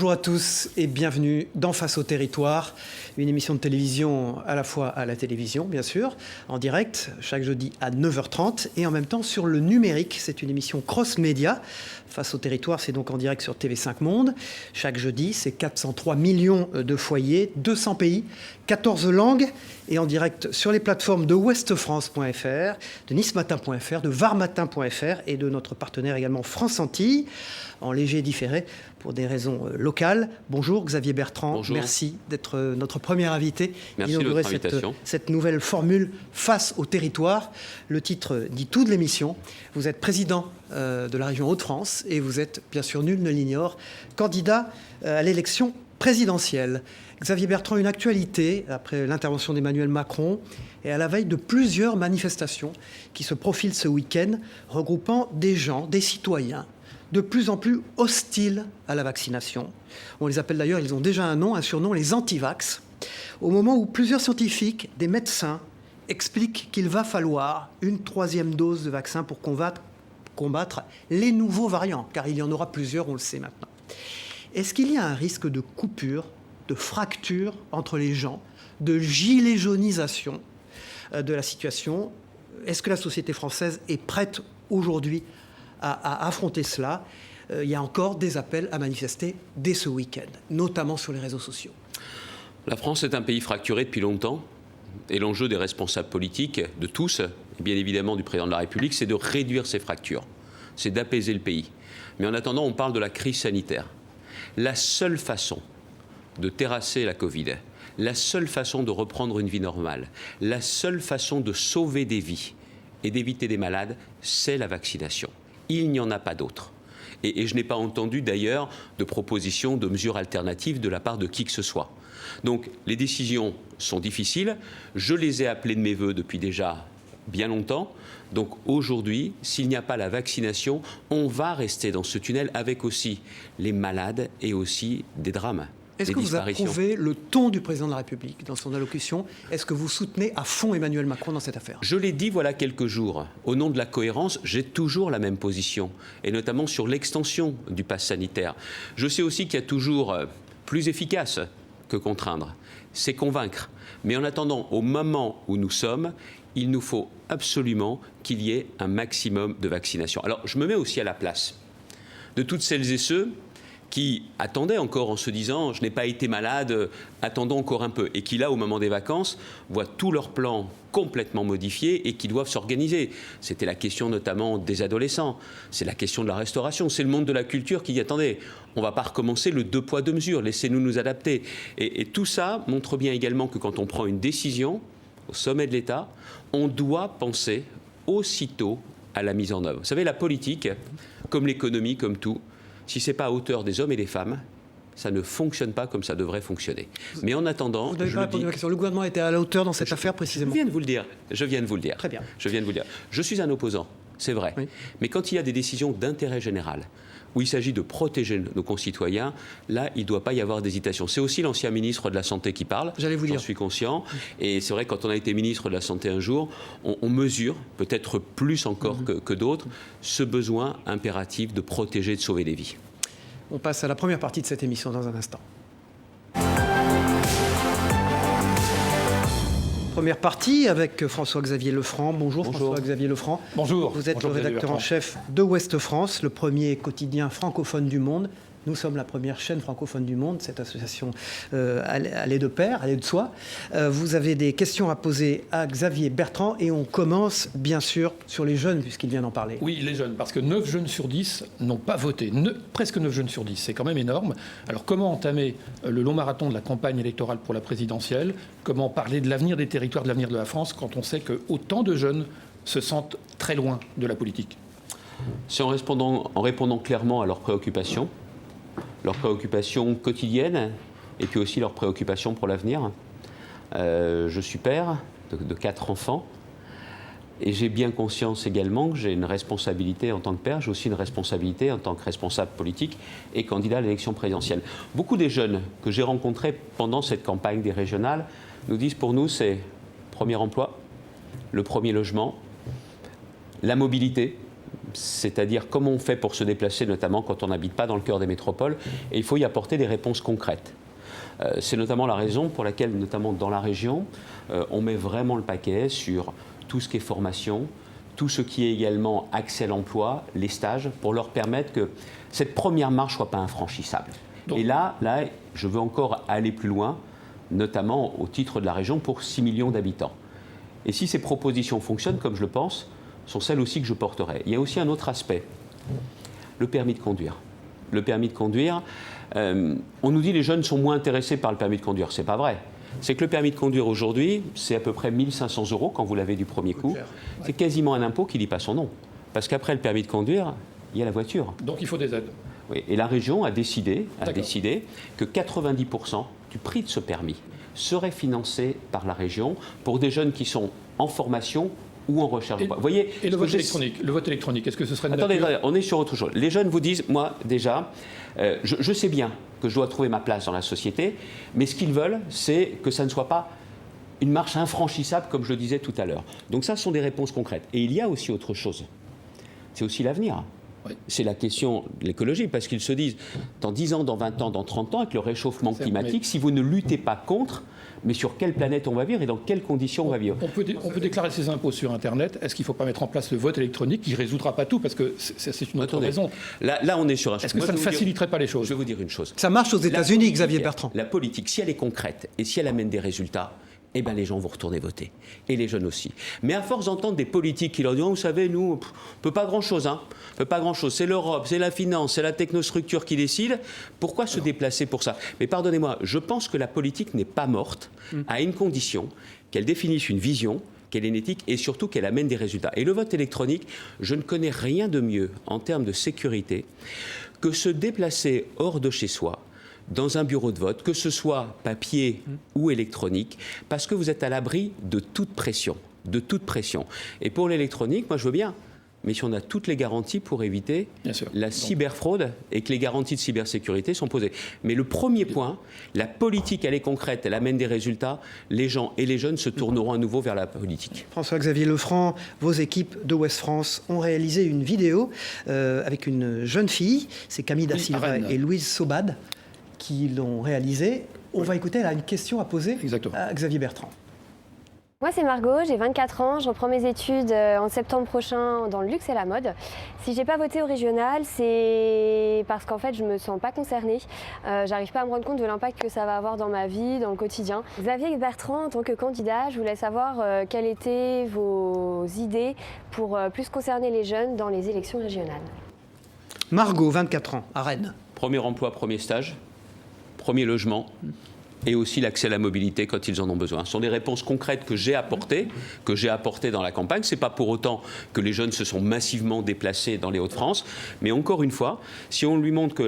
Bonjour à tous et bienvenue dans Face au territoire, une émission de télévision à la fois à la télévision, bien sûr, en direct, chaque jeudi à 9h30 et en même temps sur le numérique. C'est une émission cross-média. Face au territoire, c'est donc en direct sur TV5 Monde. Chaque jeudi, c'est 403 millions de foyers, 200 pays, 14 langues et en direct sur les plateformes de ouestfrance.fr, de nicematin.fr, de varmatin.fr et de notre partenaire également France Antilles, en léger différé pour des raisons locales. Bonjour Xavier Bertrand, bonjour. Merci d'être notre premier invité. Merci de votre invitation. Cette nouvelle formule Face au territoire. Le titre dit tout de l'émission. Vous êtes président de la région Hauts-de-France et vous êtes, bien sûr, nul ne l'ignore, candidat à l'élection présidentielle. Xavier Bertrand, une actualité après l'intervention d'Emmanuel Macron et à la veille de plusieurs manifestations qui se profilent ce week-end, regroupant des gens, des citoyens, de plus en plus hostiles à la vaccination. On les appelle d'ailleurs, ils ont déjà un nom, un surnom, les anti-vax. Au moment où plusieurs scientifiques, des médecins, expliquent qu'il va falloir une 3e dose de vaccin pour combattre les nouveaux variants, car il y en aura plusieurs, on le sait maintenant. Est-ce qu'il y a un risque de coupure, de fracture entre les gens, de gilet jaunisation de la situation? Est-ce que la société française est prête aujourd'hui à affronter cela? Il y a encore des appels à manifester dès ce week-end, notamment sur les réseaux sociaux. La France est un pays fracturé depuis longtemps. Et l'enjeu des responsables politiques, de tous, et bien évidemment du président de la République, c'est de réduire ces fractures, c'est d'apaiser le pays. Mais en attendant, on parle de la crise sanitaire. La seule façon de terrasser la Covid, la seule façon de reprendre une vie normale, la seule façon de sauver des vies et d'éviter des malades, c'est la vaccination. Il n'y en a pas d'autre. Et je n'ai pas entendu d'ailleurs de propositions de mesures alternatives de la part de qui que ce soit. Donc les décisions sont difficiles. Je les ai appelées de mes voeux depuis déjà bien longtemps. Donc aujourd'hui, s'il n'y a pas la vaccination, on va rester dans ce tunnel avec aussi les malades et aussi des drames. Est-ce que vous approuvez le ton du président de la République dans son allocution? Est-ce que vous soutenez à fond Emmanuel Macron dans cette affaire? Je l'ai dit voilà quelques jours. Au nom de la cohérence, j'ai toujours la même position, et notamment sur l'extension du pass sanitaire. Je sais aussi qu'il y a toujours plus efficace que contraindre, c'est convaincre. Mais en attendant, au moment où nous sommes, il nous faut absolument qu'il y ait un maximum de vaccination. Alors, je me mets aussi à la place de toutes celles et ceux qui attendaient encore en se disant « je n'ai pas été malade, attendons encore un peu » et qui là, au moment des vacances, voient tous leurs plans complètement modifiés et qui doivent s'organiser. C'était la question notamment des adolescents, c'est la question de la restauration, c'est le monde de la culture qui dit « attendez, on ne va pas recommencer le 2 poids 2 mesures, laissez-nous nous adapter ». Et tout ça montre bien également que quand on prend une décision au sommet de l'État, on doit penser aussitôt à la mise en œuvre. Vous savez, la politique, comme l'économie, comme tout, si ce n'est pas à hauteur des hommes et des femmes, ça ne fonctionne pas comme ça devrait fonctionner. Mais en attendant... Vous n'avez pas répondu à la question. Le gouvernement était à la hauteur dans cette affaire précisément. Je viens de vous le dire. Très bien. Je viens de vous le dire. Je suis un opposant, c'est vrai. Oui. Mais quand il y a des décisions d'intérêt général, où il s'agit de protéger nos concitoyens, là, il ne doit pas y avoir d'hésitation. C'est aussi l'ancien ministre de la Santé qui parle. J'allais vous dire. J'en suis conscient. Et c'est vrai, quand on a été ministre de la Santé un jour, on mesure, peut-être plus encore que d'autres, ce besoin impératif de protéger, de sauver des vies. On passe à la première partie de cette émission dans un instant. Première partie avec François-Xavier Lefranc. Bonjour. François-Xavier Lefranc. Bonjour. Vous êtes le rédacteur en chef de Ouest France, le premier quotidien francophone du monde. Nous sommes la première chaîne francophone du monde. Cette association allait de pair, allait de soi. Vous avez des questions à poser à Xavier Bertrand et on commence bien sûr sur les jeunes puisqu'il vient d'en parler. Oui, les jeunes, parce que 9 jeunes sur 10 n'ont pas voté. Presque 9 jeunes sur 10, c'est quand même énorme. Alors comment entamer le long marathon de la campagne électorale pour la présidentielle? Comment parler de l'avenir des territoires, de l'avenir de la France quand on sait que autant de jeunes se sentent très loin de la politique? C'est en répondant clairement à leurs préoccupations quotidiennes et puis aussi leurs préoccupations pour l'avenir. Je suis père de 4 enfants et j'ai bien conscience également que j'ai une responsabilité en tant que père, j'ai aussi une responsabilité en tant que responsable politique et candidat à l'élection présidentielle. Beaucoup des jeunes que j'ai rencontrés pendant cette campagne des régionales nous disent pour nous c'est le premier emploi, le premier logement, la mobilité. c'est-à-dire comment on fait pour se déplacer, notamment quand on n'habite pas dans le cœur des métropoles, et il faut y apporter des réponses concrètes. C'est notamment la raison pour laquelle, notamment dans la région, on met vraiment le paquet sur tout ce qui est formation, tout ce qui est également accès à l'emploi, les stages, pour leur permettre que cette première marche ne soit pas infranchissable. Donc, et là, je veux encore aller plus loin, notamment au titre de la région pour 6 millions d'habitants. Et si ces propositions fonctionnent, comme je le pense, sont celles aussi que je porterai. Il y a aussi un autre aspect, le permis de conduire. Le permis de conduire, on nous dit que les jeunes sont moins intéressés par le permis de conduire. Ce n'est pas vrai. C'est que le permis de conduire aujourd'hui, c'est à peu près 1 500 € quand vous l'avez du premier coup. C'est quasiment un impôt qui ne dit pas son nom. Parce qu'après le permis de conduire, il y a la voiture. Donc il faut des aides. Oui, et la région a décidé que 90% du prix de ce permis serait financé par la région pour des jeunes qui sont en formation ou en recherche. Vous voyez, et le vote électronique, est-ce que ce serait de Attendez, on est sur autre chose. Les jeunes vous disent, moi déjà, je sais bien que je dois trouver ma place dans la société, mais ce qu'ils veulent, c'est que ça ne soit pas une marche infranchissable, comme je le disais tout à l'heure. Donc ça, ce sont des réponses concrètes. Et il y a aussi autre chose. C'est aussi l'avenir. Oui. C'est la question de l'écologie, parce qu'ils se disent, dans 10 ans, dans 20 ans, dans 30 ans, avec le réchauffement climatique, si vous ne luttez pas contre, mais sur quelle planète on va vivre et dans quelles conditions on va vivre. On peut déclarer ses impôts sur Internet. Est-ce qu'il ne faut pas mettre en place le vote électronique qui ne résoudra pas tout? Parce que c'est une autre raison. Là, on est sur un... Est-ce que ça ne faciliterait pas les choses? Je vais vous dire une chose. Ça marche aux États-Unis, Xavier Bertrand. La politique, si elle est concrète et si elle amène des résultats, eh bien les gens vont retourner voter. Et les jeunes aussi. Mais à force d'entendre des politiques qui leur disent, vous savez, nous, on ne peut pas grand-chose. On peut pas grand-chose. C'est l'Europe, c'est la finance, c'est la technostructure qui décide. Pourquoi se déplacer pour ça? Mais pardonnez-moi, je pense que la politique n'est pas morte à une condition qu'elle définisse une vision, qu'elle ait une éthique et surtout qu'elle amène des résultats. Et le vote électronique, je ne connais rien de mieux en termes de sécurité que se déplacer hors de chez soi, dans un bureau de vote, que ce soit papier ou électronique, parce que vous êtes à l'abri de toute pression, Et pour l'électronique, moi je veux bien, mais si on a toutes les garanties pour éviter la cyberfraude et que les garanties de cybersécurité sont posées. Mais le premier point, la politique, elle est concrète, elle amène des résultats, les gens et les jeunes se tourneront à nouveau vers la politique. François-Xavier Lefranc, vos équipes de Ouest France ont réalisé une vidéo avec une jeune fille, c'est Camille Da Silva et Louise Sobad, qui l'ont réalisé. On va écouter, elle a une question à poser à Xavier Bertrand. Moi, c'est Margot, j'ai 24 ans, je reprends mes études en septembre prochain dans le luxe et la mode. Si j'ai pas voté au régional, c'est parce qu'en fait, je me sens pas concernée. J'arrive pas à me rendre compte de l'impact que ça va avoir dans ma vie, dans le quotidien. Xavier Bertrand, en tant que candidat, je voulais savoir quelles étaient vos idées pour plus concerner les jeunes dans les élections régionales. Margot, 24 ans, à Rennes. Premier emploi, premier stage, premier logement. Et aussi l'accès à la mobilité quand ils en ont besoin. Ce sont des réponses concrètes que j'ai apportées dans la campagne. Ce n'est pas pour autant que les jeunes se sont massivement déplacés dans les Hauts-de-France. Mais encore une fois, si on lui montre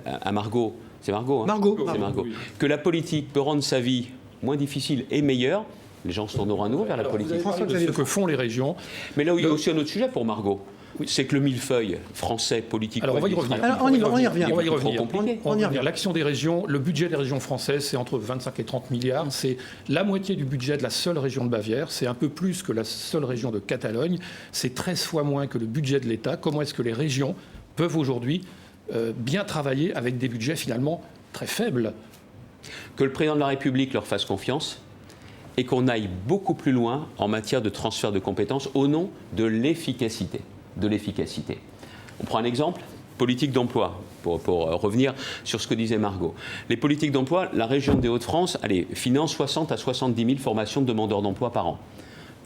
à Margot, c'est Margot, c'est Margot, que la politique peut rendre sa vie moins difficile et meilleure, les gens se tourneront à nouveau vers la politique. C'est ce que font les régions. Mais là où il y a aussi un autre sujet pour Margot. C'est que le millefeuille français politique. Alors on va y revenir. On y revient. L'action des régions, le budget des régions françaises, c'est entre 25 et 30 milliards. C'est la moitié du budget de la seule région de Bavière. C'est un peu plus que la seule région de Catalogne. C'est 13 fois moins que le budget de l'État. Comment est-ce que les régions peuvent aujourd'hui bien travailler avec des budgets finalement très faibles? Que le président de la République leur fasse confiance et qu'on aille beaucoup plus loin en matière de transfert de compétences au nom de l'efficacité. On prend un exemple, politique d'emploi, pour revenir sur ce que disait Margot. Les politiques d'emploi, la région des Hauts-de-France, finance 60 à 70 000 formations de demandeurs d'emploi par an.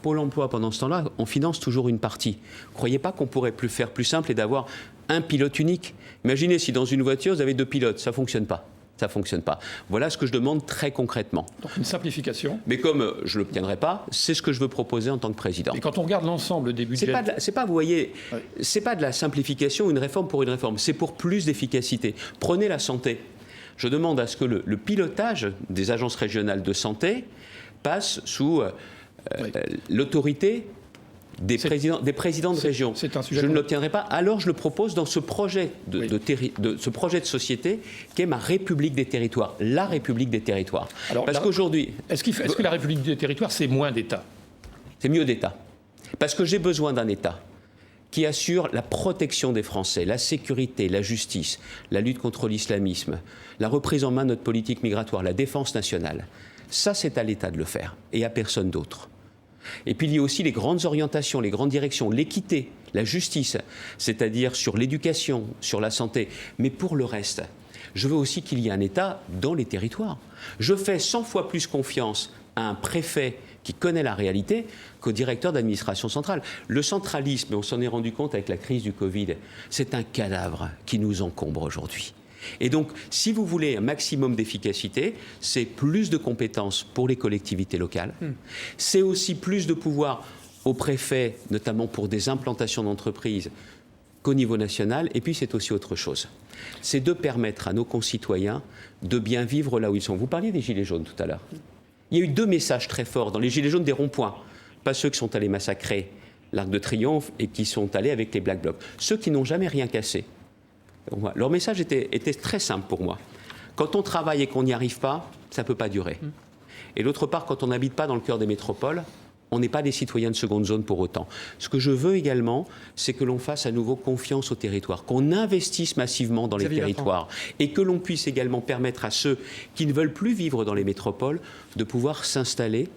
Pôle emploi, pendant ce temps-là, on finance toujours une partie. Vous ne croyez pas qu'on pourrait faire plus simple et d'avoir un pilote unique? Imaginez si dans une voiture, vous avez 2 pilotes, ça ne fonctionne pas. Ça ne fonctionne pas. Voilà ce que je demande très concrètement. Donc une simplification. Mais comme je ne l'obtiendrai pas, c'est ce que je veux proposer en tant que président. Et quand on regarde l'ensemble des budgets... Vous voyez, c'est pas de la simplification, une réforme pour une réforme. C'est pour plus d'efficacité. Prenez la santé. Je demande à ce que le pilotage des agences régionales de santé passe sous l'autorité des présidents de région. Je ne l'obtiendrai pas. Alors je le propose dans ce projet ce projet de société qui est ma République des territoires, la République des territoires. Alors, parce qu'aujourd'hui, est-ce que la République des territoires c'est moins d'État? C'est mieux d'État. Parce que j'ai besoin d'un État qui assure la protection des Français, la sécurité, la justice, la lutte contre l'islamisme, la reprise en main de notre politique migratoire, la défense nationale. Ça, c'est à l'État de le faire et à personne d'autre. Et puis il y a aussi les grandes orientations, les grandes directions, l'équité, la justice, c'est-à-dire sur l'éducation, sur la santé. Mais pour le reste, je veux aussi qu'il y ait un État dans les territoires. Je fais 100 fois plus confiance à un préfet qui connaît la réalité qu'au directeur d'administration centrale. Le centralisme, et on s'en est rendu compte avec la crise du Covid, c'est un cadavre qui nous encombre aujourd'hui. Et donc, si vous voulez un maximum d'efficacité, c'est plus de compétences pour les collectivités locales. C'est aussi plus de pouvoir aux préfets, notamment pour des implantations d'entreprises, qu'au niveau national. Et puis, c'est aussi autre chose. C'est de permettre à nos concitoyens de bien vivre là où ils sont. Vous parliez des Gilets jaunes tout à l'heure. Il y a eu 2 messages très forts dans les Gilets jaunes des ronds-points. Pas ceux qui sont allés massacrer l'Arc de Triomphe et qui sont allés avec les Black Blocs. Ceux qui n'ont jamais rien cassé. Leur message était très simple pour moi. Quand on travaille et qu'on n'y arrive pas, ça ne peut pas durer. Et d'autre part, quand on n'habite pas dans le cœur des métropoles, on n'est pas des citoyens de seconde zone pour autant. Ce que je veux également, c'est que l'on fasse à nouveau confiance aux territoires, qu'on investisse massivement dans les territoires et que l'on puisse également permettre à ceux qui ne veulent plus vivre dans les métropoles de pouvoir s'installer,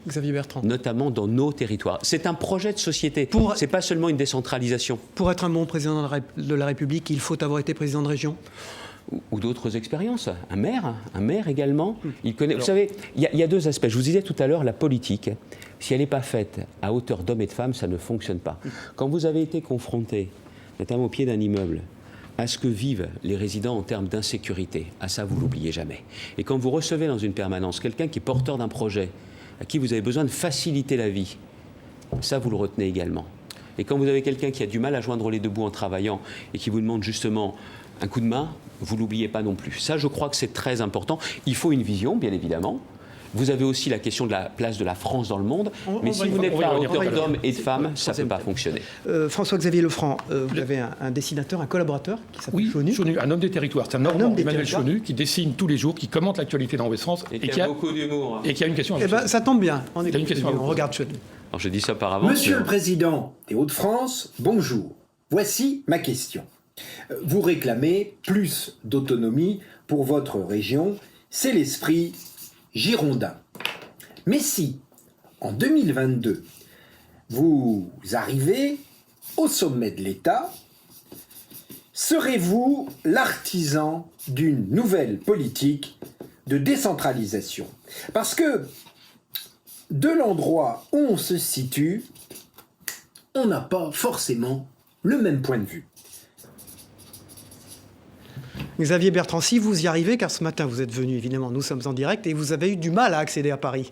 notamment dans nos territoires. C'est un projet de société, ce n'est pas seulement une décentralisation. Pour être un bon président de la République, il faut avoir été président de région ? Ou d'autres expériences. Un maire également. Il connaît. Vous savez, il y a 2 aspects. Je vous disais tout à l'heure, la politique, si elle n'est pas faite à hauteur d'hommes et de femmes, ça ne fonctionne pas. Quand vous avez été confronté, notamment au pied d'un immeuble, à ce que vivent les résidents en termes d'insécurité, à ça, vous l'oubliez jamais. Et quand vous recevez dans une permanence quelqu'un qui est porteur d'un projet, à qui vous avez besoin de faciliter la vie, ça, vous le retenez également. Et quand vous avez quelqu'un qui a du mal à joindre les 2 bouts en travaillant et qui vous demande justement un coup de main, vous ne l'oubliez pas non plus. Ça, je crois que c'est très important. Il faut une vision, bien évidemment. Vous avez aussi la question de la place de la France dans le monde. Mais si vous n'êtes pas à hauteur d'hommes et de femmes, ça ne peut pas fonctionner. François-Xavier Lefranc, vous avez un dessinateur, un collaborateur qui s'appelle Chonu. Chonu, un homme des territoires. C'est un Normand, Emmanuel Chonu, qui dessine tous les jours, qui commente l'actualité dans Ouest-France. Et qui a beaucoup d'humour. Et qui a une question à vous. Eh ben, ça tombe bien. On regarde Chonu. Alors, je dis ça par avance. Monsieur le Président des Hauts-de-France, bonjour. Voici ma question. Vous réclamez plus d'autonomie pour votre région, c'est l'esprit girondin. Mais si, en 2022, vous arrivez au sommet de l'État, serez-vous l'artisan d'une nouvelle politique de décentralisation? Parce que de l'endroit où on se situe, on n'a pas forcément le même point de vue. Xavier Bertrand, si vous y arrivez, car ce matin vous êtes venu, évidemment, nous sommes en direct, et vous avez eu du mal à accéder à Paris.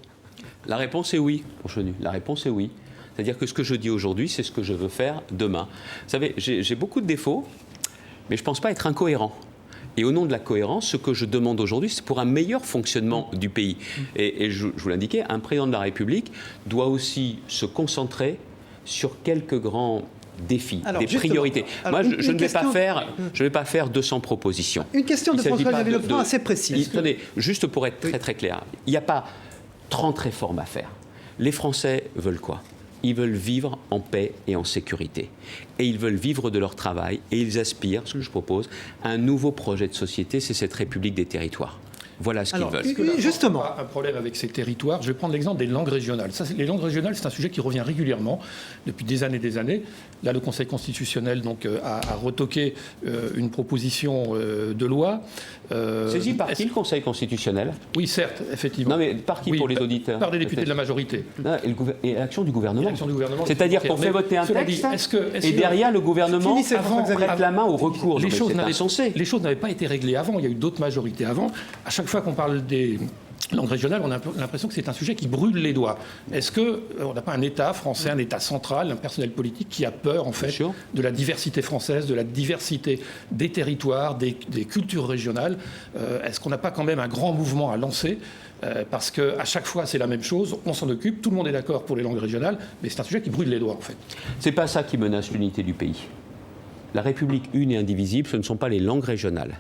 La réponse est oui, mon Chenu. La réponse est oui. C'est-à-dire que ce que je dis aujourd'hui, c'est ce que je veux faire demain. Vous savez, j'ai beaucoup de défauts, mais je ne pense pas être incohérent. Et au nom de la cohérence, ce que je demande aujourd'hui, c'est pour un meilleur fonctionnement du pays. Et je vous l'indiquais, un président de la République doit aussi se concentrer sur quelques grands défis, des priorités. Moi, je ne vais pas faire 200 propositions. Une question de François-Xavier Lefranc assez précise. Attendez, juste pour être très très clair, il n'y a pas 30 réformes à faire. Les Français veulent quoi? Ils veulent vivre en paix et en sécurité. Et ils veulent vivre de leur travail. Et ils aspirent, ce que je propose, à un nouveau projet de société, c'est cette République des territoires. Voilà ce qu'ils veulent. Justement. Un problème avec ces territoires. Je vais prendre l'exemple des langues régionales. Les langues régionales, c'est un sujet qui revient régulièrement depuis des années. Là, le Conseil constitutionnel a retoqué une proposition de loi. Saisi par qui, le Conseil constitutionnel? Oui, certes, effectivement. Non, mais par qui, pour les auditeurs? Par des députés de la majorité. Non, et l'action du gouvernement. C'est-à-dire qu'on fait voter un texte et derrière, le gouvernement prête la main au recours. Les choses n'avaient pas été réglées avant. Il y a eu d'autres majorités avant. À chaque fois qu'on parle des langues régionales, on a l'impression que c'est un sujet qui brûle les doigts. Est-ce qu'on n'a pas un État français, un État central, un personnel politique qui a peur, en fait, de la diversité française, de la diversité des territoires, des cultures régionales? Est-ce qu'on n'a pas quand même un grand mouvement à lancer? Parce qu'à chaque fois, c'est la même chose, on s'en occupe, tout le monde est d'accord pour les langues régionales, mais c'est un sujet qui brûle les doigts, en fait. C'est pas ça qui menace l'unité du pays. La République une et indivisible, ce ne sont pas les langues régionales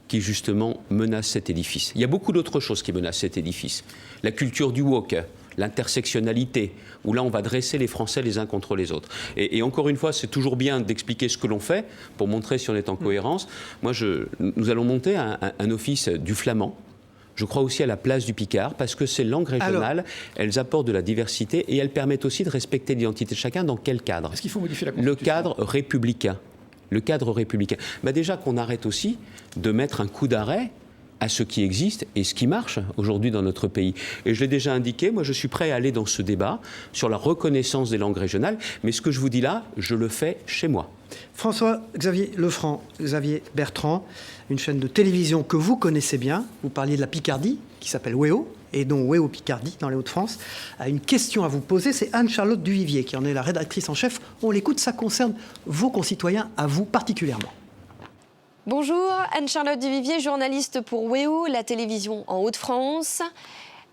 qui justement menacent cet édifice. Il y a beaucoup d'autres choses qui menacent cet édifice. La culture du woke, l'intersectionnalité, où là on va dresser les Français les uns contre les autres. Et encore une fois, c'est toujours bien d'expliquer ce que l'on fait pour montrer si on est en cohérence. Moi, nous allons monter un office du flamand. Je crois aussi à la place du Picard, parce que ces langues régionales, elles apportent de la diversité et elles permettent aussi de respecter l'identité de chacun. Dans quel cadre ? Est-ce qu'il faut modifier la Constitution ? Le cadre républicain. Le cadre républicain. Déjà qu'on arrête aussi de mettre un coup d'arrêt à ce qui existe et ce qui marche aujourd'hui dans notre pays. Et je l'ai déjà indiqué, moi je suis prêt à aller dans ce débat sur la reconnaissance des langues régionales, mais ce que je vous dis là, je le fais chez moi. François-Xavier Lefranc, Xavier Bertrand, une chaîne de télévision que vous connaissez bien, vous parliez de la Picardie, qui s'appelle WEO, et dont WEO Picardie, dans les Hauts-de-France, a une question à vous poser, c'est Anne-Charlotte Duvivier, qui en est la rédactrice en chef. On l'écoute, ça concerne vos concitoyens, à vous particulièrement. Bonjour, Anne-Charlotte Duvivier, journaliste pour WEO, la télévision en Hauts-de-France.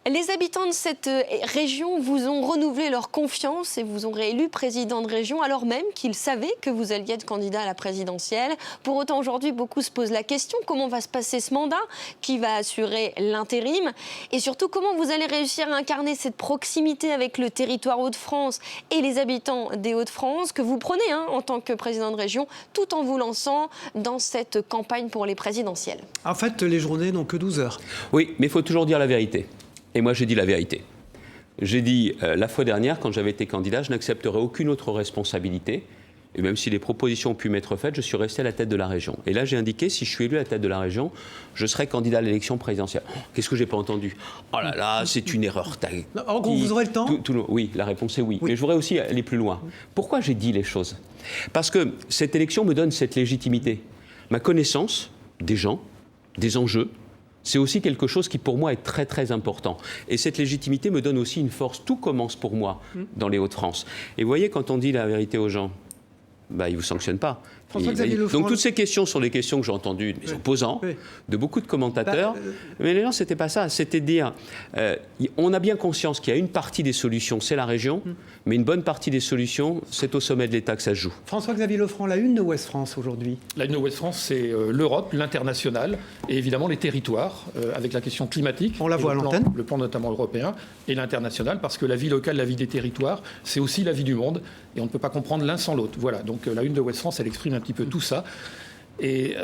Les habitants de cette région vous ont renouvelé leur confiance et vous ont réélu président de région alors même qu'ils savaient que vous alliez être candidat à la présidentielle. Pour autant, aujourd'hui, beaucoup se posent la question, comment va se passer ce mandat ? Qui va assurer l'intérim ? Et surtout, comment vous allez réussir à incarner cette proximité avec le territoire Hauts-de-France et les habitants des Hauts-de-France que vous prenez en tant que président de région, tout en vous lançant dans cette campagne pour les présidentielles ? En fait, les journées n'ont que 12 heures. Oui, mais il faut toujours dire la vérité. Et moi, j'ai dit la vérité. J'ai dit la fois dernière, quand j'avais été candidat, je n'accepterai aucune autre responsabilité. Et même si les propositions ont pu m'être faites, je suis resté à la tête de la région. Et là, j'ai indiqué, si je suis élu à la tête de la région, je serai candidat à l'élection présidentielle. Qu'est-ce que j'ai pas entendu ? Oh là là, c'est une erreur. En gros, vous aurez le temps ? Oui, la réponse est oui. Mais je voudrais aussi aller plus loin. Pourquoi j'ai dit les choses ? Parce que cette élection me donne cette légitimité. Ma connaissance des gens, des enjeux, c'est aussi quelque chose qui, pour moi, est très, très important. Et cette légitimité me donne aussi une force. Tout commence pour moi dans les Hauts-de-France. Et vous voyez, quand on dit la vérité aux gens, ils ne vous sanctionnent pas. Donc toutes ces questions sont des questions que j'ai entendues de mes opposants, de beaucoup de commentateurs. Mais les gens, ce n'était pas ça. C'était de dire, on a bien conscience qu'il y a une partie des solutions, c'est la région, mais une bonne partie des solutions, c'est au sommet de l'État que ça se joue. François-Xavier Lefranc, la une de Ouest France aujourd'hui. La une de Ouest France, c'est l'Europe, l'international et évidemment les territoires, avec la question climatique. On la voit à l'antenne. Le plan notamment européen et l'international, parce que la vie locale, la vie des territoires, c'est aussi la vie du monde et on ne peut pas comprendre l'un sans l'autre. Voilà, donc la une de Ouest France, elle exprime un petit peu tout ça. Et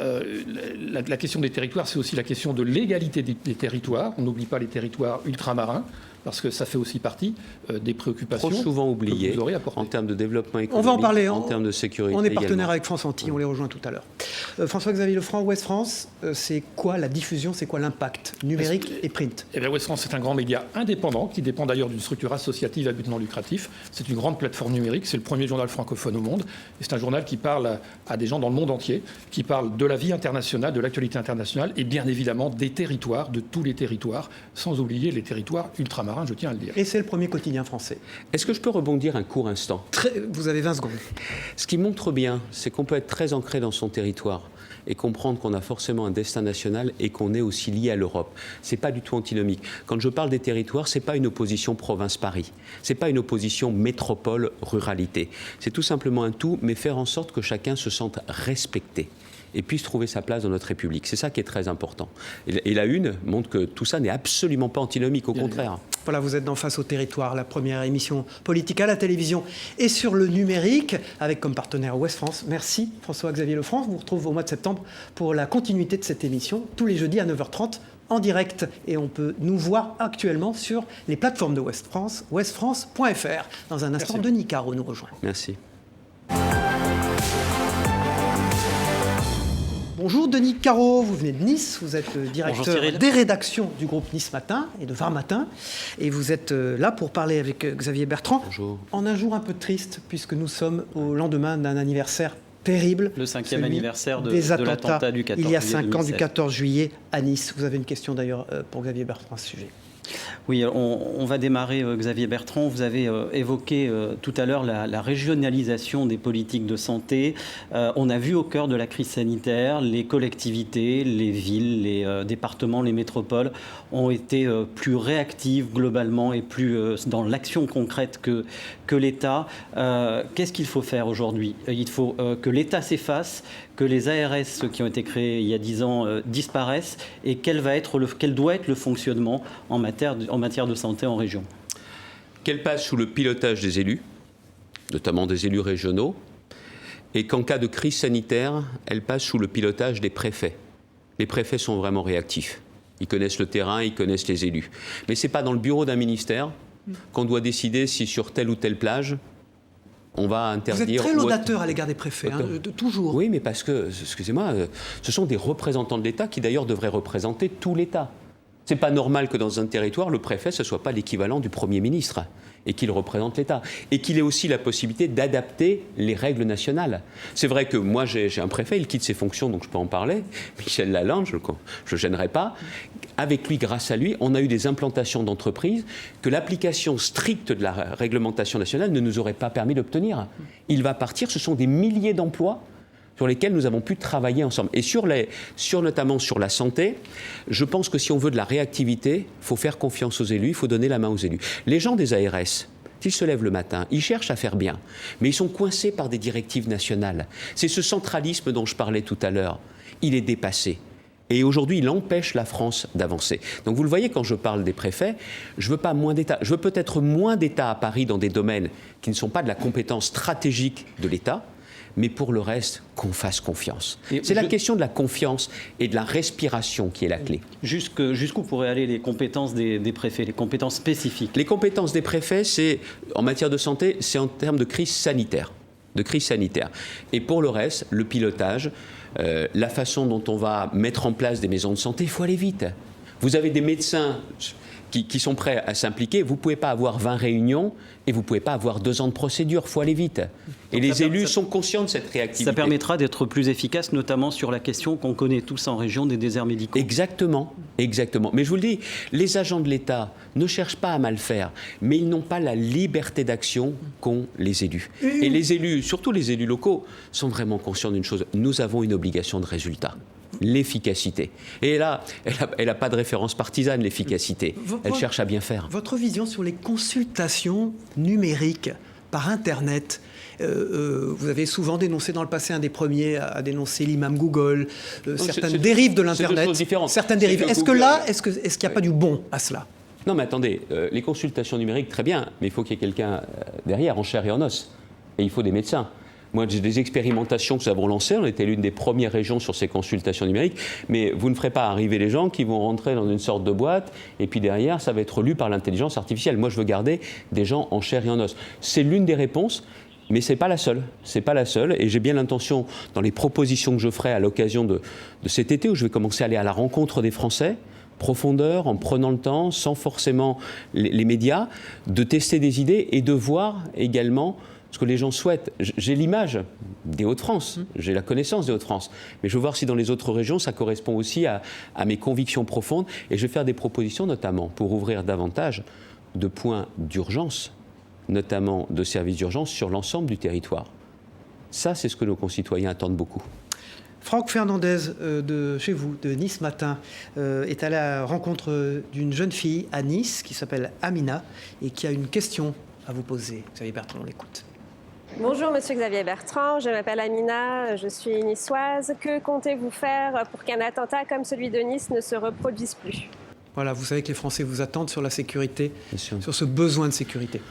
la question des territoires, c'est aussi la question de l'égalité des territoires. On n'oublie pas les territoires ultramarins, parce que ça fait aussi partie des préoccupations. Trop souvent oubliées en termes de développement économique, on va en parler, en termes de sécurité. On est partenaire également avec France Antilles, on les rejoint tout à l'heure. François-Xavier Lefranc, Ouest France, c'est quoi la diffusion, c'est quoi l'impact numérique et print ? Eh bien, Ouest France, c'est un grand média indépendant qui dépend d'ailleurs d'une structure associative à but non lucratif. C'est une grande plateforme numérique, c'est le premier journal francophone au monde. Et c'est un journal qui parle à des gens dans le monde entier, qui parle de la vie internationale, de l'actualité internationale et bien évidemment des territoires, de tous les territoires, sans oublier les territoires ultramarins. Je tiens à le dire. Et c'est le premier quotidien français. Est-ce que je peux rebondir un court instant ? Vous avez 20 secondes. Ce qui montre bien, c'est qu'on peut être très ancré dans son territoire et comprendre qu'on a forcément un destin national et qu'on est aussi lié à l'Europe. C'est pas du tout antinomique. Quand je parle des territoires, c'est pas une opposition province-Paris. C'est pas une opposition métropole-ruralité. C'est tout simplement un tout, mais faire en sorte que chacun se sente respecté et puisse trouver sa place dans notre République. C'est ça qui est très important. Et la une montre que tout ça n'est absolument pas antinomique, au contraire. Voilà, vous êtes dans Face au territoire, la première émission politique à la télévision et sur le numérique, avec comme partenaire Ouest France. Merci François-Xavier Lefranc. Je vous retrouve au mois de septembre pour la continuité de cette émission, tous les jeudis à 9h30 en direct. Et on peut nous voir actuellement sur les plateformes de Ouest France, westfrance.fr. Dans un instant, Denis Caro nous rejoint. Merci. Bonjour Denis Caro, vous venez de Nice, vous êtes le directeur des rédactions du groupe Nice Matin et de Var Matin. Et vous êtes là pour parler avec Xavier Bertrand. Bonjour. En un jour un peu triste, puisque nous sommes au lendemain d'un anniversaire terrible. Le 5e anniversaire de l'attentat du 14 juillet. Il y a 5 ans, 2016. du 14 juillet à Nice. Vous avez une question d'ailleurs pour Xavier Bertrand à ce sujet. Oui, on va démarrer, Xavier Bertrand. Vous avez évoqué tout à l'heure la régionalisation des politiques de santé. On a vu au cœur de la crise sanitaire, les collectivités, les villes, les départements, les métropoles ont été plus réactives globalement et plus dans l'action concrète que l'État. Qu'est-ce qu'il faut faire aujourd'hui ? Il faut que l'État s'efface, que les ARS qui ont été créés il y a 10 ans disparaissent et quel doit être le fonctionnement en matière de santé en région ? qu'elle passe sous le pilotage des élus, notamment des élus régionaux, et qu'en cas de crise sanitaire, elle passe sous le pilotage des préfets. Les préfets sont vraiment réactifs. Ils connaissent le terrain, ils connaissent les élus. Mais ce n'est pas dans le bureau d'un ministère qu'on doit décider si sur telle ou telle plage, on va interdire... Vous êtes très laudateur à l'égard des préfets, toujours. Oui, mais parce que, excusez-moi, ce sont des représentants de l'État qui d'ailleurs devraient représenter tout l'État. Ce n'est pas normal que dans un territoire, le préfet, ce ne soit pas l'équivalent du Premier ministre et qu'il représente l'État. Et qu'il ait aussi la possibilité d'adapter les règles nationales. C'est vrai que moi, j'ai un préfet, il quitte ses fonctions, donc je peux en parler. Michel Lalande, je ne gênerai pas. Avec lui, grâce à lui, on a eu des implantations d'entreprises que l'application stricte de la réglementation nationale ne nous aurait pas permis d'obtenir. Il va partir, ce sont des milliers d'emplois sur lesquels nous avons pu travailler ensemble. Et notamment sur la santé, je pense que si on veut de la réactivité, il faut faire confiance aux élus, il faut donner la main aux élus. Les gens des ARS, s'ils se lèvent le matin, ils cherchent à faire bien, mais ils sont coincés par des directives nationales. C'est ce centralisme dont je parlais tout à l'heure. Il est dépassé. Et aujourd'hui, il empêche la France d'avancer. Donc vous le voyez, quand je parle des préfets, je ne veux pas moins d'État. Je veux peut-être moins d'État à Paris dans des domaines qui ne sont pas de la compétence stratégique de l'État, mais pour le reste, qu'on fasse confiance. C'est la question de la confiance et de la respiration qui est la clé. Jusqu'où pourraient aller les compétences des préfets, les compétences spécifiques? Les compétences des préfets, c'est, en matière de santé, c'est en termes de crise sanitaire. Et pour le reste, le pilotage, la façon dont on va mettre en place des maisons de santé, il faut aller vite. Vous avez des médecins qui sont prêts à s'impliquer. Vous ne pouvez pas avoir 20 réunions et vous ne pouvez pas avoir 2 ans de procédure. Il faut aller vite. Et les élus sont conscients de cette réactivité. Ça permettra d'être plus efficace, notamment sur la question qu'on connaît tous en région des déserts médicaux. Exactement. Mais je vous le dis, les agents de l'État ne cherchent pas à mal faire, mais ils n'ont pas la liberté d'action qu'ont les élus. Et les élus, surtout les élus locaux, sont vraiment conscients d'une chose. Nous avons une obligation de résultat. L'efficacité. Et là, elle n'a pas de référence partisane, l'efficacité. Elle cherche à bien faire. Votre vision sur les consultations numériques par Internet, vous avez souvent dénoncé dans le passé, un des premiers à dénoncer l'imam Google, certaines dérives de l'Internet. C'est 2 choses différentes. Certaines dérives. Est-ce qu'il n'y a pas du bon à cela? Non, mais attendez, les consultations numériques, très bien, mais il faut qu'il y ait quelqu'un derrière, en chair et en os. Et il faut des médecins. Moi, j'ai des expérimentations que nous avons lancées. On était l'une des premières régions sur ces consultations numériques. Mais vous ne ferez pas arriver les gens qui vont rentrer dans une sorte de boîte et puis derrière, ça va être lu par l'intelligence artificielle. Moi, je veux garder des gens en chair et en os. C'est l'une des réponses, mais ce n'est pas la seule. C'est pas la seule. Et j'ai bien l'intention, dans les propositions que je ferai à l'occasion de cet été, où je vais commencer à aller à la rencontre des Français, profondeur, en prenant le temps, sans forcément les médias, de tester des idées et de voir également ce que les gens souhaitent. J'ai l'image des Hauts-de-France, j'ai la connaissance des Hauts-de-France, mais je veux voir si dans les autres régions, ça correspond aussi à mes convictions profondes. Et je vais faire des propositions, notamment pour ouvrir davantage de points d'urgence, notamment de services d'urgence sur l'ensemble du territoire. Ça, c'est ce que nos concitoyens attendent beaucoup. Franck Fernandez, de chez vous, de Nice Matin, est allé à la rencontre d'une jeune fille à Nice qui s'appelle Amina et qui a une question à vous poser. Xavier Bertrand, on l'écoute. Bonjour Monsieur Xavier Bertrand, je m'appelle Amina, je suis niçoise. Que comptez-vous faire pour qu'un attentat comme celui de Nice ne se reproduise plus? Voilà, vous savez que les Français vous attendent sur la sécurité, sur ce besoin de sécurité.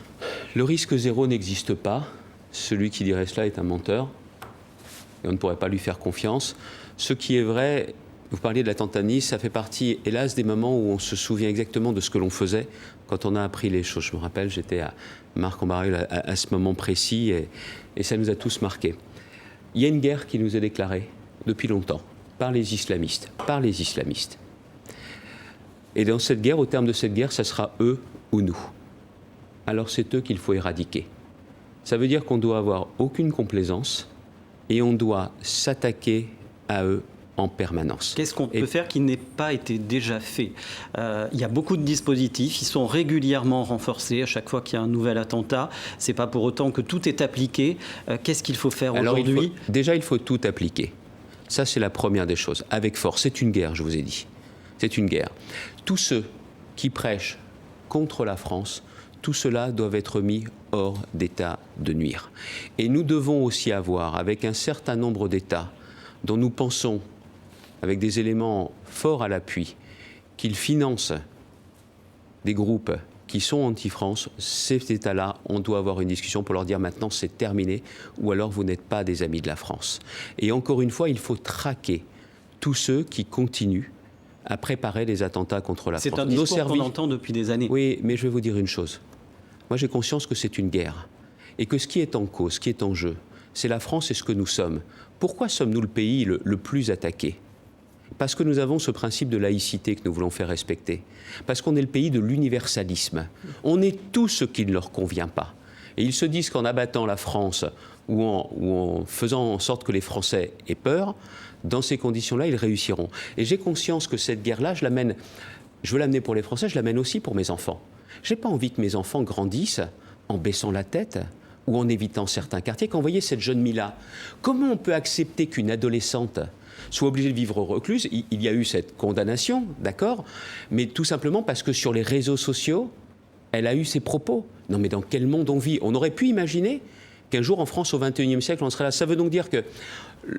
Le risque zéro n'existe pas. Celui qui dirait cela est un menteur. Et on ne pourrait pas lui faire confiance. Ce qui est vrai, vous parliez de l'attentat de Nice, ça fait partie, hélas, des moments où on se souvient exactement de ce que l'on faisait quand on a appris les choses. Je me rappelle, j'étais à Marc-en-Barœul à ce moment précis et ça nous a tous marqués. Il y a une guerre qui nous est déclarée depuis longtemps par les islamistes. Et dans cette guerre, au terme de cette guerre, ça sera eux ou nous. Alors c'est eux qu'il faut éradiquer. Ça veut dire qu'on doit avoir aucune complaisance et on doit s'attaquer à eux en permanence. Qu'est-ce qu'on peut faire qui n'ait pas été déjà fait? Il y a beaucoup de dispositifs, ils sont régulièrement renforcés à chaque fois qu'il y a un nouvel attentat. Ce n'est pas pour autant que tout est appliqué. Qu'est-ce qu'il faut faire aujourd'hui? Déjà, il faut tout appliquer. Ça, c'est la première des choses, avec force. C'est une guerre, je vous ai dit. C'est une guerre. Tous ceux qui prêchent contre la France, tout cela doivent être mis hors d'état de nuire. Et nous devons aussi avoir, avec un certain nombre d'États dont nous pensons, avec des éléments forts à l'appui, qu'ils financent des groupes qui sont anti-France, ces États-là, on doit avoir une discussion pour leur dire maintenant c'est terminé, ou alors vous n'êtes pas des amis de la France. Et encore une fois, il faut traquer tous ceux qui continuent à préparer les attentats contre la France. C'est un discours qu'on entend depuis des années. Oui, mais je vais vous dire une chose. Moi, j'ai conscience que c'est une guerre et que ce qui est en cause, ce qui est en jeu, c'est la France et ce que nous sommes. Pourquoi sommes-nous le pays le plus attaqué ? Parce que nous avons ce principe de laïcité que nous voulons faire respecter. Parce qu'on est le pays de l'universalisme. On est tout ce qui ne leur convient pas. Et ils se disent qu'en abattant la France ou en faisant en sorte que les Français aient peur, dans ces conditions-là, ils réussiront. Et j'ai conscience que cette guerre-là, je veux l'amener pour les Français, je l'amène aussi pour mes enfants. Je n'ai pas envie que mes enfants grandissent en baissant la tête ou en évitant certains quartiers. Quand vous voyez cette jeune Mila, comment on peut accepter qu'une adolescente soit obligée de vivre recluse ? Il y a eu cette condamnation, d'accord, mais tout simplement parce que sur les réseaux sociaux, elle a eu ses propos. Non mais dans quel monde on vit ? On aurait pu imaginer qu'un jour en France, au XXIe siècle, on serait là. Ça veut donc dire que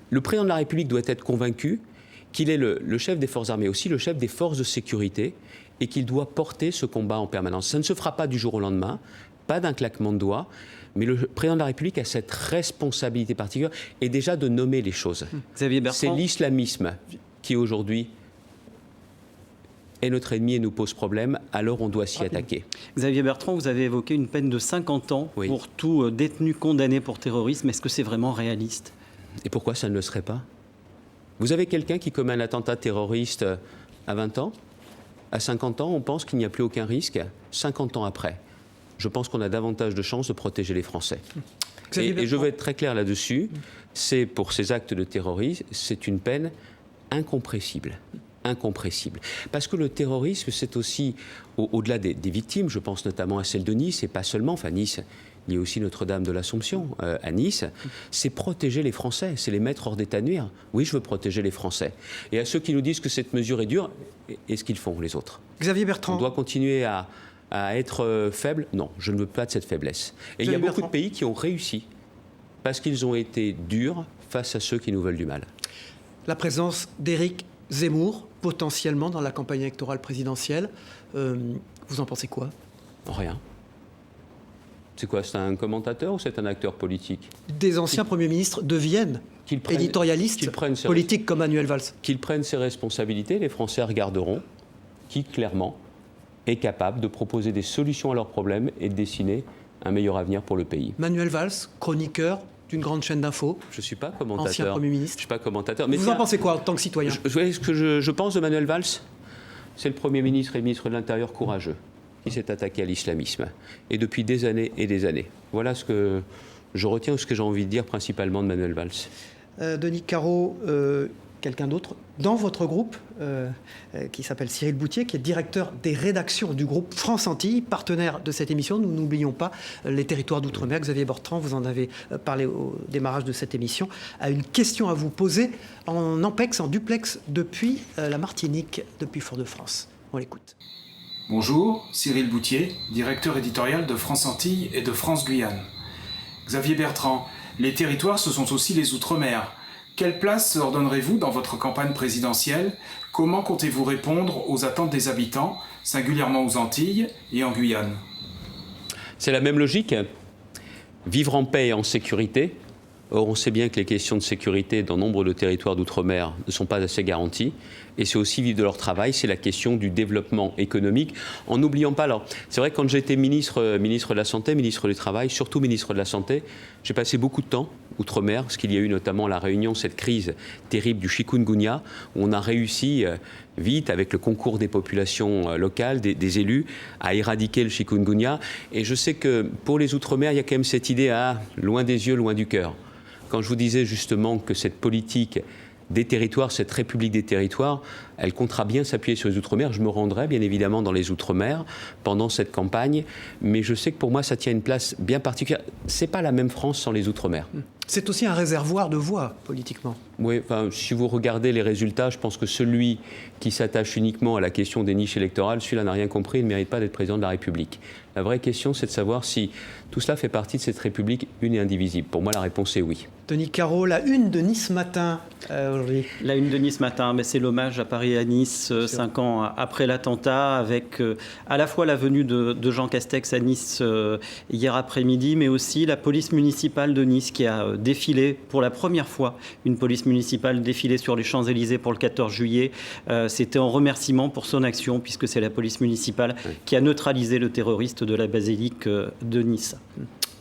le président de la République doit être convaincu qu'il est le chef des forces armées, aussi le chef des forces de sécurité, et qu'il doit porter ce combat en permanence. Ça ne se fera pas du jour au lendemain, pas d'un claquement de doigts, mais le président de la République a cette responsabilité particulière, et déjà de nommer les choses. Xavier Bertrand. C'est l'islamisme qui aujourd'hui est notre ennemi et nous pose problème, alors on doit s'y attaquer. Xavier Bertrand, vous avez évoqué une peine de 50 ans pour tout détenu condamné pour terrorisme. Est-ce que c'est vraiment réaliste ? Et pourquoi ça ne le serait pas ? Vous avez quelqu'un qui commet un attentat terroriste à 20 ans ? À 50 ans, on pense qu'il n'y a plus aucun risque. 50 ans après, je pense qu'on a davantage de chances de protéger les Français. Et je veux être très clair là-dessus. C'est pour ces actes de terrorisme, c'est une peine incompressible. Incompressible. Parce que le terrorisme, c'est aussi, au-delà des victimes, je pense notamment à celle de Nice, et pas seulement, enfin Nice, il y a aussi Notre-Dame de l'Assomption à Nice, c'est protéger les Français, c'est les mettre hors d'état de nuire. Oui, je veux protéger les Français. Et à ceux qui nous disent que cette mesure est dure, est-ce qu'ils font, les autres ? Xavier Bertrand. On doit continuer à être faible ? Non, je ne veux pas de cette faiblesse. Et il y a beaucoup de pays qui ont réussi, parce qu'ils ont été durs face à ceux qui nous veulent du mal. La présence d'Éric Zemmour, potentiellement dans la campagne électorale présidentielle, vous en pensez quoi ? Rien. C'est quoi, c'est un commentateur ou c'est un acteur politique ? Des anciens premiers ministres deviennent éditorialistes politiques comme Manuel Valls. Qu'ils prennent ses responsabilités, les Français regarderont qui, clairement, est capable de proposer des solutions à leurs problèmes et de dessiner un meilleur avenir pour le pays. Manuel Valls, chroniqueur d'une grande chaîne d'infos. Je ne suis pas commentateur. Ancien Premier ministre. Je ne suis pas commentateur. Mais vous en pensez quoi en tant que citoyen ? Vous voyez ce que je pense de Manuel Valls ? C'est le Premier ministre et le ministre de l'Intérieur courageux qui s'est attaqué à l'islamisme. Et depuis des années et des années. Voilà ce que je retiens, ce que j'ai envie de dire principalement de Manuel Valls. Denis Caro, quelqu'un d'autre dans votre groupe qui s'appelle Cyril Boutier, qui est directeur des rédactions du groupe France Antilles, partenaire de cette émission. Nous n'oublions pas les territoires d'outre-mer. Xavier Bertrand, vous en avez parlé au démarrage de cette émission, a une question à vous poser en ampex, en duplex, depuis la Martinique, depuis Fort-de-France. On l'écoute. Bonjour, Cyril Boutier, directeur éditorial de France Antilles et de France Guyane. Xavier Bertrand, les territoires, ce sont aussi les outre-mer. Quelle place leur donnerez-vous dans votre campagne présidentielle ? Comment comptez-vous répondre aux attentes des habitants, singulièrement aux Antilles et en Guyane ? C'est la même logique. Vivre en paix et en sécurité. Or, on sait bien que les questions de sécurité dans nombre de territoires d'outre-mer ne sont pas assez garanties. Et c'est aussi vivre de leur travail, c'est la question du développement économique. En n'oubliant pas, alors, c'est vrai que quand j'étais ministre de la Santé, ministre du Travail, surtout ministre de la Santé, j'ai passé beaucoup de temps outre-mer, parce qu'il y a eu notamment à La Réunion cette crise terrible du chikungunya, où on a réussi vite, avec le concours des populations locales, des élus, à éradiquer le chikungunya. Et je sais que pour les outre-mer, il y a quand même cette idée loin des yeux, loin du cœur. Quand je vous disais justement que cette politique des territoires, cette République des territoires, elle comptera bien s'appuyer sur les Outre-mer. Je me rendrai bien évidemment dans les Outre-mer pendant cette campagne, mais je sais que pour moi, ça tient une place bien particulière. C'est pas la même France sans les Outre-mer. C'est aussi un réservoir de voix, politiquement. Oui, enfin, si vous regardez les résultats, je pense que celui qui s'attache uniquement à la question des niches électorales, celui-là n'a rien compris, il ne mérite pas d'être président de la République. La vraie question, c'est de savoir si tout cela fait partie de cette République une et indivisible. Pour moi, la réponse est oui. Denis Caro, la une de Nice Matin aujourd'hui. La une de Nice Matin, mais c'est l'hommage à Paris démarré à Nice 5 ans après l'attentat, avec à la fois la venue de Jean Castex à Nice hier après-midi, mais aussi la police municipale de Nice qui a défilé pour la première fois, une police municipale défilée sur les Champs-Élysées pour le 14 juillet. C'était en remerciement pour son action, puisque c'est la police municipale qui a neutralisé le terroriste de la basilique de Nice.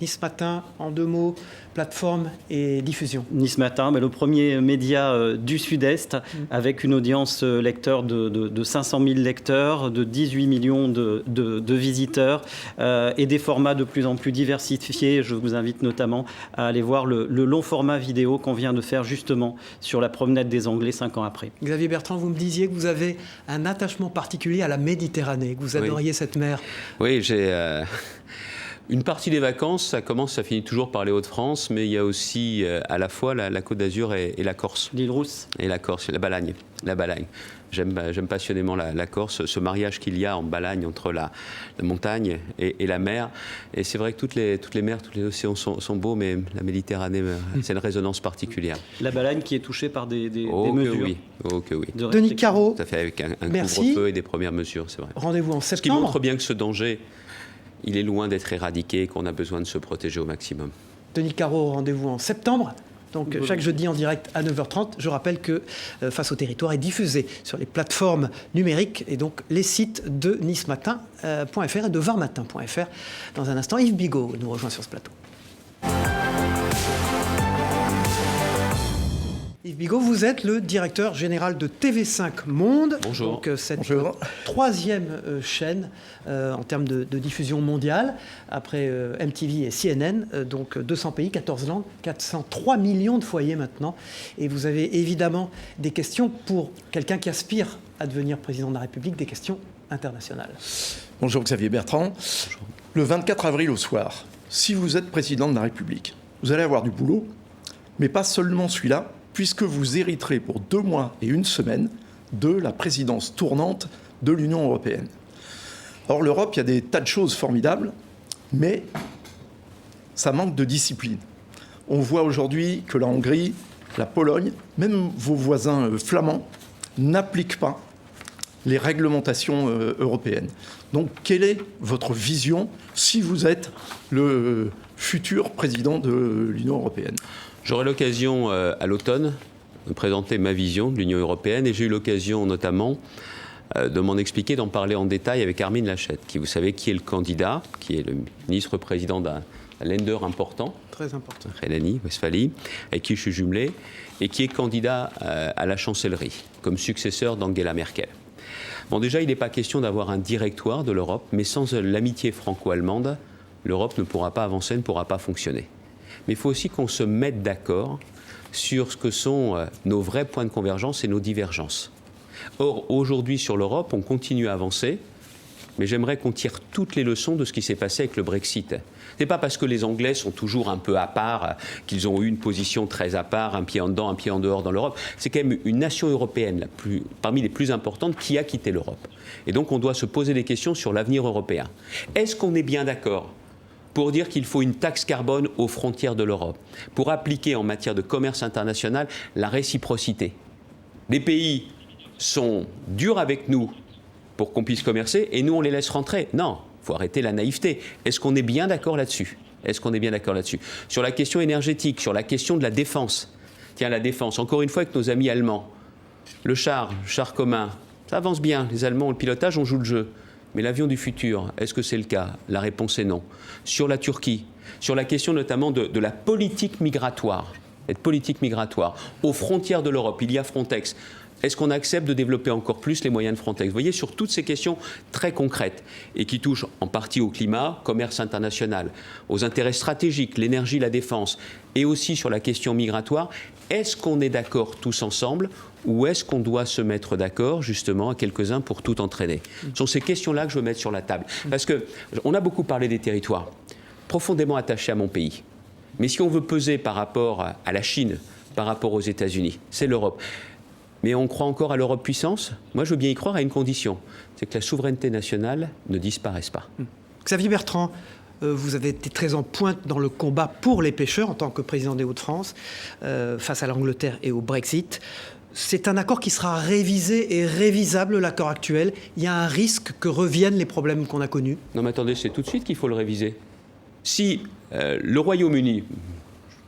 Nice Matin, en 2 mots, plateforme et diffusion. Nice Matin, le premier média du Sud-Est, avec une audience lecteur de 500 000 lecteurs, de 18 millions de visiteurs et des formats de plus en plus diversifiés. Je vous invite notamment à aller voir le long format vidéo qu'on vient de faire justement sur la promenade des Anglais 5 ans après. Xavier Bertrand, vous me disiez que vous avez un attachement particulier à la Méditerranée, que vous adoriez cette mer. Oui, j'ai... Une partie des vacances, ça finit toujours par les Hauts-de-France, mais il y a aussi à la fois la Côte d'Azur et la Corse. L'île Rousse. Et la Corse, la Balagne. J'aime passionnément la Corse, ce mariage qu'il y a en Balagne entre la montagne et la mer. Et c'est vrai que toutes les mers, tous les océans sont beaux, mais la Méditerranée, c'est une résonance particulière. La Balagne qui est touchée par des Oh mesures. que oui. Oh que oui. Denis Caro. Tout à fait, avec un Merci. couvre-feu et des premières mesures, c'est vrai. Rendez-vous en Ce qui septembre. montre bien que ce danger, il est loin d'être éradiqué et qu'on a besoin de se protéger au maximum. Denis Caro, rendez-vous en septembre. Donc chaque jeudi en direct à 9h30. Je rappelle que Face au territoire est diffusé sur les plateformes numériques et donc les sites de nicematin.fr et de varmatin.fr. Dans un instant, Yves Bigot nous rejoint sur ce plateau. Yves Bigot, vous êtes le directeur général de TV5 Monde. Bonjour. Donc cette troisième chaîne en termes de diffusion mondiale, après MTV et CNN, donc 200 pays, 14 langues, 403 millions de foyers maintenant. Et vous avez évidemment des questions pour quelqu'un qui aspire à devenir président de la République, des questions internationales. Bonjour Xavier Bertrand. Bonjour. Le 24 avril au soir, si vous êtes président de la République, vous allez avoir du boulot, mais pas seulement celui-là, puisque vous hériterez pour 2 mois et 1 semaine de la présidence tournante de l'Union européenne. Or, l'Europe, il y a des tas de choses formidables, mais ça manque de discipline. On voit aujourd'hui que la Hongrie, la Pologne, même vos voisins flamands, n'appliquent pas les réglementations européennes. Donc, quelle est votre vision si vous êtes le futur président de l'Union européenne ? J'aurai l'occasion à l'automne de présenter ma vision de l'Union européenne et j'ai eu l'occasion notamment de m'en expliquer, d'en parler en détail avec Armin Laschet, qui, vous savez, qui est le candidat, qui est le ministre-président d'un Länder important, très important, Rhénanie-Westphalie, avec qui je suis jumelé, et qui est candidat à la chancellerie, comme successeur d'Angela Merkel. Bon, déjà, il n'est pas question d'avoir un directoire de l'Europe, mais sans l'amitié franco-allemande, l'Europe ne pourra pas avancer, ne pourra pas fonctionner. Mais il faut aussi qu'on se mette d'accord sur ce que sont nos vrais points de convergence et nos divergences. Or, aujourd'hui, sur l'Europe, on continue à avancer, mais j'aimerais qu'on tire toutes les leçons de ce qui s'est passé avec le Brexit. Ce n'est pas parce que les Anglais sont toujours un peu à part, qu'ils ont eu une position très à part, un pied en dedans, un pied en dehors dans l'Europe. C'est quand même une nation européenne, parmi les plus importantes, qui a quitté l'Europe. Et donc, on doit se poser des questions sur l'avenir européen. Est-ce qu'on est bien d'accord pour dire qu'il faut une taxe carbone aux frontières de l'Europe, pour appliquer en matière de commerce international la réciprocité? Les pays sont durs avec nous pour qu'on puisse commercer et nous on les laisse rentrer. Non, il faut arrêter la naïveté. Est-ce qu'on est bien d'accord là-dessus? Est-ce qu'on est bien d'accord là-dessus? Sur la question énergétique, sur la question de la défense. Tiens, la défense, encore une fois avec nos amis allemands. Le char commun, ça avance bien. Les Allemands ont le pilotage, on joue le jeu. Mais l'avion du futur, est-ce que c'est le cas? La réponse est non. Sur la Turquie, sur la question notamment de la politique migratoire, aux frontières de l'Europe, il y a Frontex. Est-ce qu'on accepte de développer encore plus les moyens de Frontex? Vous voyez, sur toutes ces questions très concrètes et qui touchent en partie au climat, commerce international, aux intérêts stratégiques, l'énergie, la défense, et aussi sur la question migratoire, est-ce qu'on est d'accord tous ensemble ou est-ce qu'on doit se mettre d'accord justement à quelques-uns pour tout entraîner? Ce sont ces questions-là que je veux mettre sur la table. Parce qu'on a beaucoup parlé des territoires, profondément attachés à mon pays. Mais si on veut peser par rapport à la Chine, par rapport aux États-Unis, c'est l'Europe. Mais on croit encore à l'Europe puissance? Moi, je veux bien y croire à une condition, c'est que la souveraineté nationale ne disparaisse pas. Xavier Bertrand, vous avez été très en pointe dans le combat pour les pêcheurs en tant que président des Hauts-de-France, face à l'Angleterre et au Brexit. c'est un accord qui sera révisé et révisable, l'accord actuel. Il y a un risque que reviennent les problèmes qu'on a connus. Non mais attendez, c'est tout de suite qu'il faut le réviser. Si le Royaume-Uni,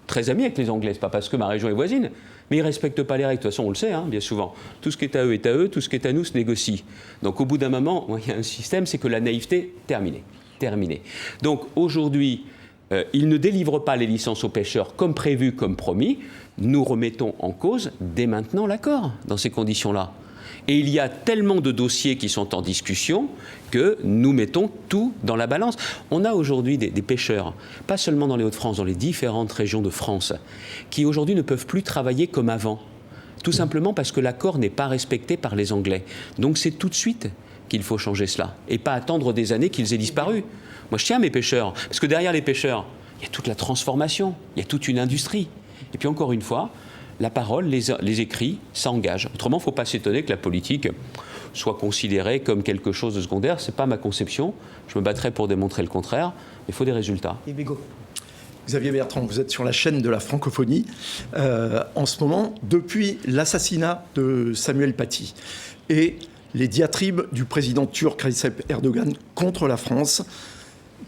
très ami avec les Anglais, c'est pas parce que ma région est voisine, mais ils ne respectent pas les règles. De toute façon, on le sait, bien souvent. Tout ce qui est à eux, tout ce qui est à nous se négocie. Donc au bout d'un moment, il y a un système, c'est que la naïveté, terminée. Donc aujourd'hui, ils ne délivrent pas les licences aux pêcheurs comme prévu, comme promis. Nous remettons en cause dès maintenant l'accord dans ces conditions-là. Et il y a tellement de dossiers qui sont en discussion que nous mettons tout dans la balance. On a aujourd'hui des pêcheurs, pas seulement dans les Hauts-de-France, dans les différentes régions de France, qui aujourd'hui ne peuvent plus travailler comme avant. Tout simplement parce que l'accord n'est pas respecté par les Anglais. Donc c'est tout de suite qu'il faut changer cela. Et pas attendre des années qu'ils aient disparu. Moi je tiens à mes pêcheurs, parce que derrière les pêcheurs, il y a toute la transformation, il y a toute une industrie. Et puis encore une fois, la parole, les écrits, ça engage. Autrement, il ne faut pas s'étonner que la politique soit considérée comme quelque chose de secondaire. Ce n'est pas ma conception. Je me battrai pour démontrer le contraire. Il faut des résultats. Et Bigot. Xavier Bertrand, vous êtes sur la chaîne de la francophonie en ce moment, depuis l'assassinat de Samuel Paty et les diatribes du président turc Recep Erdogan contre la France.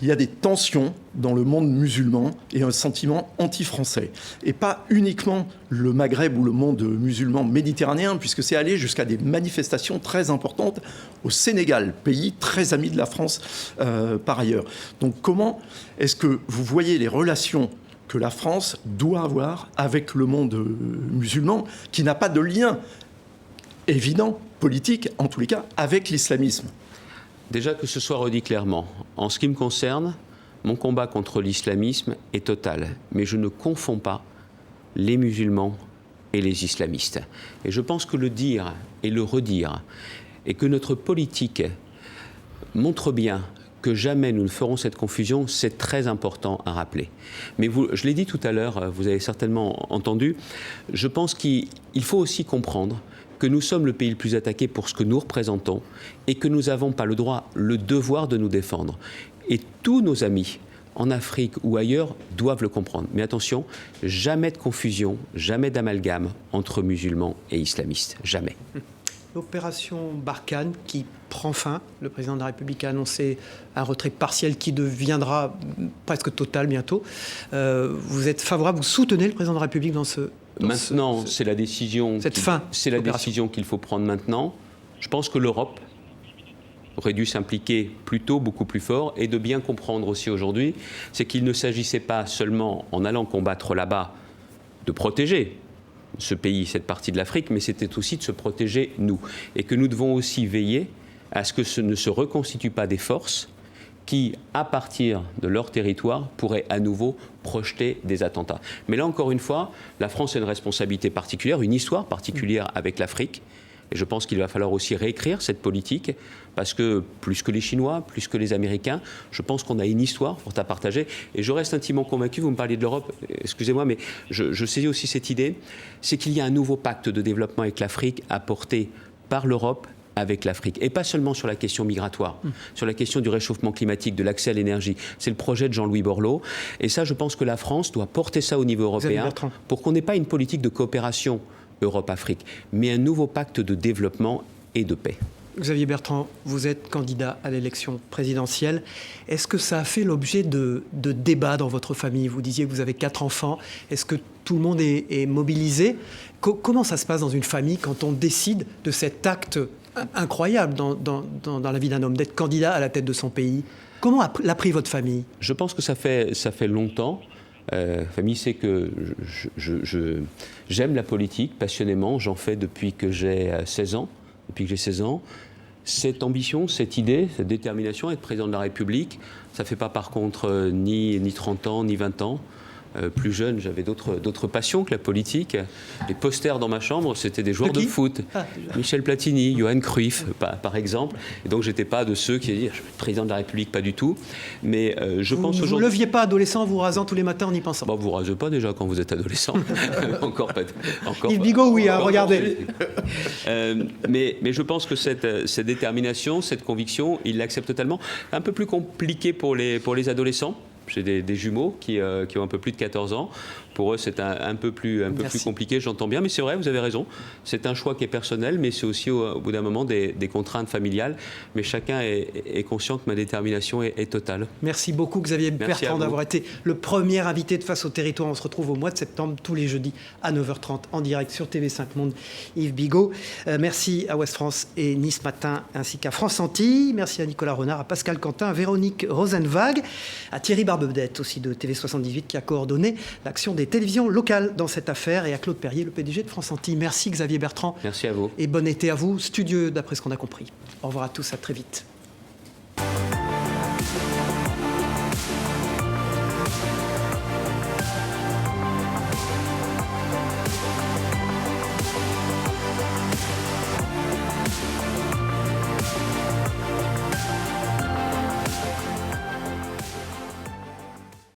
Il y a des tensions dans le monde musulman et un sentiment anti-français. Et pas uniquement le Maghreb ou le monde musulman méditerranéen, puisque c'est allé jusqu'à des manifestations très importantes au Sénégal, pays très ami de la France par ailleurs. Donc comment est-ce que vous voyez les relations que la France doit avoir avec le monde musulman, qui n'a pas de lien évident, politique, en tous les cas, avec l'islamisme ? Déjà que ce soit redit clairement, en ce qui me concerne, mon combat contre l'islamisme est total. Mais je ne confonds pas les musulmans et les islamistes. Et je pense que le dire et le redire, et que notre politique montre bien que jamais nous ne ferons cette confusion, c'est très important à rappeler. Mais je l'ai dit tout à l'heure, vous avez certainement entendu, je pense qu'il faut aussi comprendre que nous sommes le pays le plus attaqué pour ce que nous représentons et que nous n'avons pas le droit, le devoir de nous défendre. Et tous nos amis, en Afrique ou ailleurs, doivent le comprendre. Mais attention, jamais de confusion, jamais d'amalgame entre musulmans et islamistes. Jamais. L'opération Barkhane qui prend fin, le président de la République a annoncé un retrait partiel qui deviendra presque total bientôt. Vous êtes favorable, vous soutenez le président de la République dans ce... Maintenant, c'est la décision. C'est la décision qu'il faut prendre maintenant. Je pense que l'Europe aurait dû s'impliquer plus tôt, beaucoup plus fort, et de bien comprendre aussi aujourd'hui, c'est qu'il ne s'agissait pas seulement, en allant combattre là-bas, de protéger ce pays, cette partie de l'Afrique, mais c'était aussi de se protéger nous. Et que nous devons aussi veiller à ce que ce ne se reconstitue pas des forces qui, à partir de leur territoire, pourraient à nouveau projeter des attentats. Mais là, encore une fois, la France a une responsabilité particulière, une histoire particulière avec l'Afrique. Et je pense qu'il va falloir aussi réécrire cette politique, parce que plus que les Chinois, plus que les Américains, je pense qu'on a une histoire forte à partager. Et je reste intimement convaincu, vous me parliez de l'Europe, excusez-moi, mais je saisis aussi cette idée, c'est qu'il y a un nouveau pacte de développement avec l'Afrique apporté par l'Europe, avec l'Afrique. Et pas seulement sur la question migratoire, sur la question du réchauffement climatique, de l'accès à l'énergie. C'est le projet de Jean-Louis Borloo. Et ça, je pense que la France doit porter ça au niveau européen pour qu'on n'ait pas une politique de coopération Europe-Afrique, mais un nouveau pacte de développement et de paix. Xavier Bertrand, vous êtes candidat à l'élection présidentielle. Est-ce que ça a fait l'objet de débats dans votre famille? Vous disiez que vous avez 4 enfants. Est-ce que tout le monde est mobilisé? Comment ça se passe dans une famille quand on décide de cet acte incroyable dans la vie d'un homme, d'être candidat à la tête de son pays? Comment l'a pris votre famille? Je pense que ça fait longtemps. Famille sait que j'aime la politique passionnément. J'en fais depuis que j'ai 16 ans. Cette ambition, cette idée, cette détermination, être président de la République, ça ne fait pas par contre ni 30 ans, ni 20 ans. Plus jeune, j'avais d'autres passions que la politique. Les posters dans ma chambre, c'était des joueurs de foot. Michel Platini, Johan Cruyff, par exemple. Et donc, je n'étais pas de ceux qui disaient « je suis président de la République », pas du tout. Mais je pense aujourd'hui... Vous ne leviez pas adolescent en vous rasant tous les matins en y pensant? Vous ne rasez pas déjà quand vous êtes adolescent. Encore pas. Yves Bigot, oui, regardez. Mais je pense que cette détermination, cette conviction, il l'accepte totalement. Un peu plus compliqué pour les adolescents. J'ai des jumeaux qui ont un peu plus de 14 ans. Pour eux, c'est un peu plus compliqué, j'entends bien. Mais c'est vrai, vous avez raison. C'est un choix qui est personnel, mais c'est aussi au bout d'un moment des contraintes familiales. Mais chacun est conscient que ma détermination est totale. Merci beaucoup Xavier Bertrand d'avoir été le premier invité de Face au territoire. On se retrouve au mois de septembre, tous les jeudis à 9h30 en direct sur TV5 Monde. Yves Bigot. Merci à Ouest France et Nice Matin, ainsi qu'à France Antilles. Merci à Nicolas Renard, à Pascal Quentin, à Véronique Rosenwag, à Thierry Barbedette aussi de TV78 qui a coordonné l'action des télévisions locales dans cette affaire, et à Claude Perrier, le PDG de France Antilles. Merci Xavier Bertrand. Merci à vous. Et bon été à vous, studieux d'après ce qu'on a compris. Au revoir à tous, à très vite.